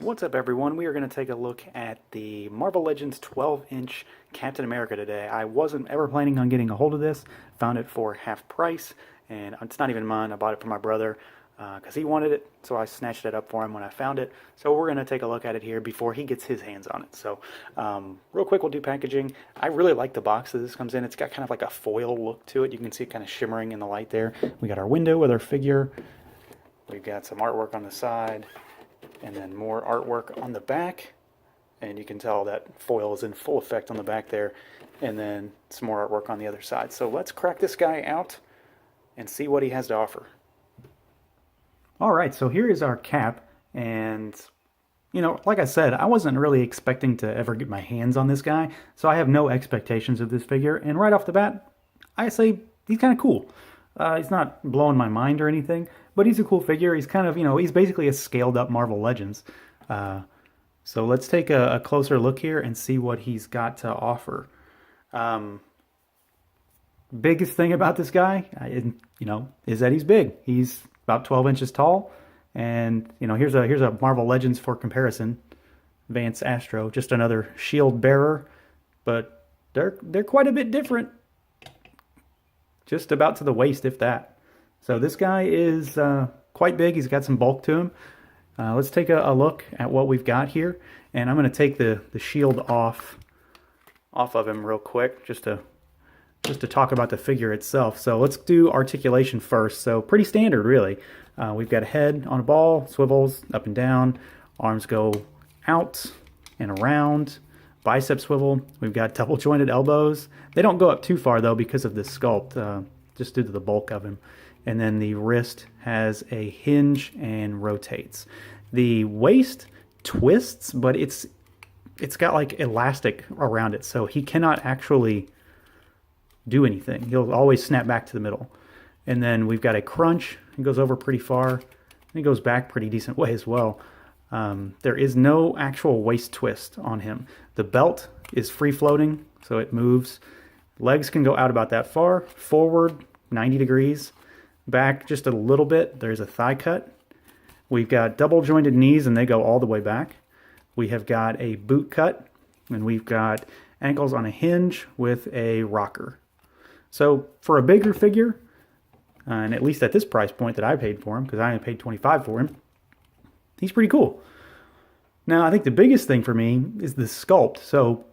What's up, everyone? We are going to take a look at the Marvel Legends 12-inch Captain America today. I wasn't ever planning on getting a hold of this. Found it for half price, and it's not even mine. I bought it for my brother because he wanted it, so I snatched it up for him when I found it. So we're going to take a look at it here before he gets his hands on it. So real quick, we'll do packaging. I really like the box that this comes in. It's got kind of like a foil look to it. You can see it kind of shimmering in the light there. We got our window with our figure. We've got some artwork on the side, and then more artwork on the back, and you can tell that foil is in full effect on the back there, and then some more artwork on the other side. So let's crack this guy out and see what he has to offer. Alright, so here is our Cap, and like I said, I wasn't really expecting to ever get my hands on this guy, so I have no expectations of this figure, and right off the bat, I say he's kind of cool. He's not blowing my mind or anything, but he's a cool figure. He's kind of, he's basically a scaled up Marvel Legends. So let's take a closer look here and see what he's got to offer. Biggest thing about this guy, is that he's big. He's about 12 inches tall. And, here's a Marvel Legends for comparison. Vance Astro, just another shield bearer, but they're quite a bit different. Just about to the waist, if that. So this guy is quite big. He's got some bulk to him. Let's take a look at what we've got here. And I'm going to take the shield off of him real quick, just to talk about the figure itself. So let's do articulation first. So pretty standard, really. We've got a head on a ball, swivels up and down. Arms go out and around. Bicep swivel. We've got double jointed elbows. They don't go up too far though because of the sculpt, just due to the bulk of him. And then the wrist has a hinge and rotates. The waist twists, but it's got like elastic around it, so he cannot actually do anything. He'll always snap back to the middle. And then we've got a crunch. It goes over pretty far. And it goes back pretty decent way as well. There is no actual waist twist on him. The belt is free floating, so it moves. Legs can go out about that far. Forward, 90 degrees. Back just a little bit. There's a thigh cut. We've got double jointed knees, and they go all the way back. We have got a boot cut, and we've got ankles on a hinge with a rocker. So for a bigger figure, and at least at this price point that I paid for him, because I only paid $25 for him, he's pretty cool. Now, I think the biggest thing for me is the sculpt. So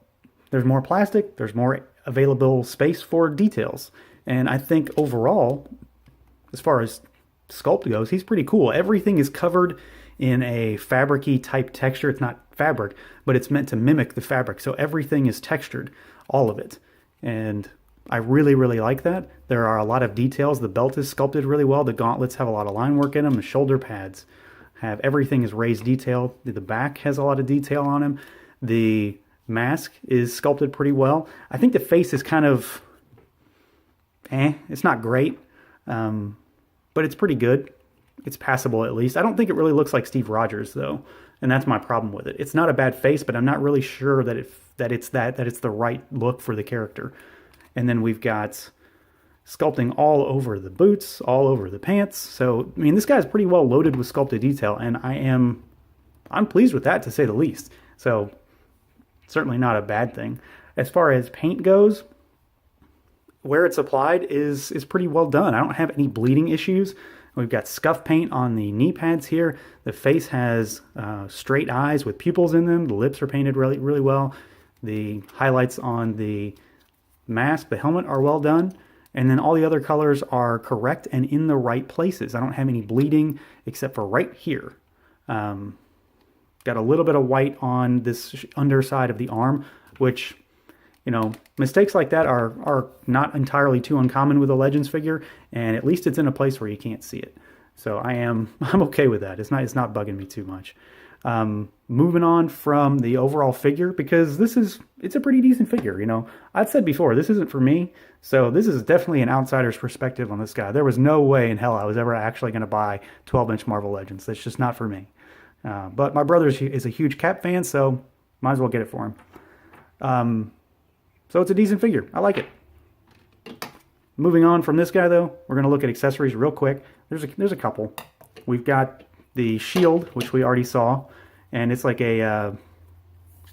there's more plastic, there's more available space for details. And I think overall, as far as sculpt goes, he's pretty cool. Everything is covered in a fabric-y type texture. It's not fabric, but it's meant to mimic the fabric. So everything is textured, all of it. And I really, really like that. There are a lot of details. The belt is sculpted really well. The gauntlets have a lot of line work in them. The shoulder pads have everything is raised detail. The back has a lot of detail on him. The mask is sculpted pretty well. I think the face is kind of it's not great, but it's pretty good. It's passable at least. I don't think it really looks like Steve Rogers though, and that's my problem with it. It's not a bad face, but I'm not really sure that it's the right look for the character. And then we've got sculpting all over the boots, all over the pants. So, I mean, this guy's pretty well loaded with sculpted detail, and I'm pleased with that, to say the least. So, certainly not a bad thing. As far as paint goes, where it's applied is pretty well done. I don't have any bleeding issues. We've got scuff paint on the knee pads here. The face has straight eyes with pupils in them. The lips are painted really, really well. The highlights on the mask, the helmet, are well done. And then all the other colors are correct and in the right places. I don't have any bleeding except for right here. Got a little bit of white on this underside of the arm, which, mistakes like that are not entirely too uncommon with a Legends figure, and at least it's in a place where you can't see it. So I'm okay with that. It's not bugging me too much. Moving on from the overall figure, because it's a pretty decent figure. I've said before, this isn't for me, so this is definitely an outsider's perspective on this guy. There was no way in hell I was ever actually going to buy 12-inch Marvel Legends. That's just not for me. But my brother is a huge Cap fan, so might as well get it for him. So it's a decent figure. I like it. Moving on from this guy, though, we're going to look at accessories real quick. There's a couple. We've got the shield, which we already saw, and it's like a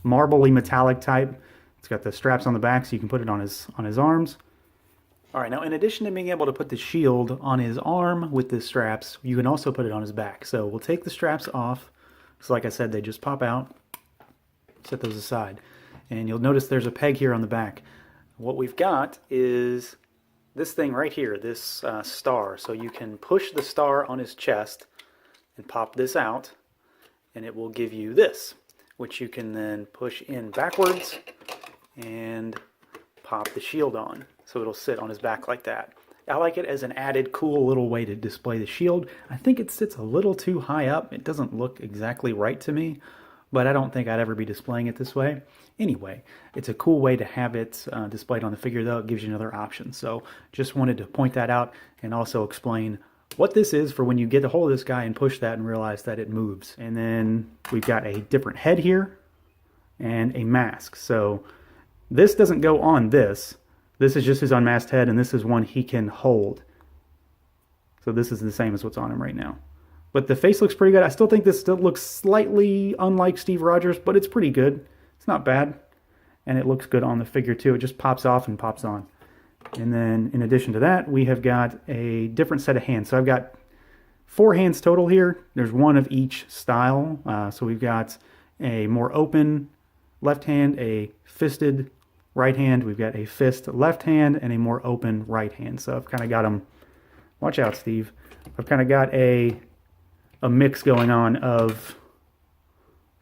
marbly metallic type. It's got the straps on the back, so you can put it on his arms. All right, now in addition to being able to put the shield on his arm with the straps, you can also put it on his back. So we'll take the straps off. So like I said, they just pop out. Set those aside. And you'll notice there's a peg here on the back. What we've got is this thing right here, this star. So you can push the star on his chest and pop this out, and it will give you this, which you can then push in backwards and pop the shield on. So it'll sit on his back like that. I like it as an added cool little way to display the shield. I think it sits a little too high up. It doesn't look exactly right to me, but I don't think I'd ever be displaying it this way. Anyway, it's a cool way to have it displayed on the figure, though. It gives you another option. So just wanted to point that out and also explain what this is for when you get a hold of this guy and push that and realize that it moves. And then we've got a different head here and a mask. So this doesn't go on this. This is just his unmasked head, and this is one he can hold. So this is the same as what's on him right now. But the face looks pretty good. I still think this still looks slightly unlike Steve Rogers, but it's pretty good. It's not bad. And it looks good on the figure too. It just pops off and pops on. And then in addition to that, we have got a different set of hands. So I've got 4 hands total here. There's one of each style. So we've got a more open left hand, a fisted right hand. We've got a fist left hand and a more open right hand. So I've kind of got them, watch out Steve, I've kind of got a mix going on of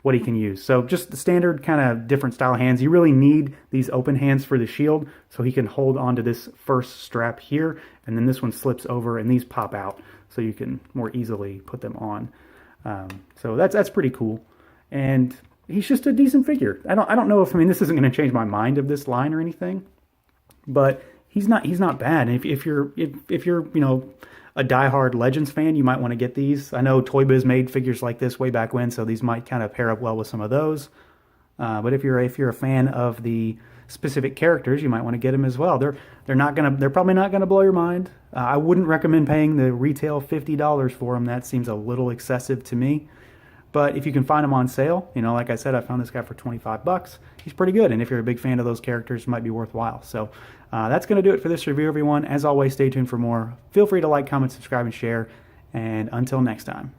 what he can use. So just the standard kind of different style hands. You really need these open hands for the shield so he can hold onto this first strap here, and then this one slips over and these pop out so you can more easily put them on. So that's pretty cool. And he's just a decent figure. I don't know if, I mean, this isn't going to change my mind of this line or anything, but he's not bad. And if you're you know, a diehard Legends fan, you might want to get these. I know Toy Biz made figures like this way back when, so these might kind of pair up well with some of those. But if you're a fan of the specific characters, you might want to get them as well. They're probably not gonna blow your mind. I wouldn't recommend paying the retail $50 for them. That seems a little excessive to me. But if you can find them on sale, you know, like I said, I found this guy for 25 bucks. He's pretty good, and if you're a big fan of those characters, it might be worthwhile. So that's going to do it for this review, everyone. As always, stay tuned for more. Feel free to like, comment, subscribe, and share. And until next time.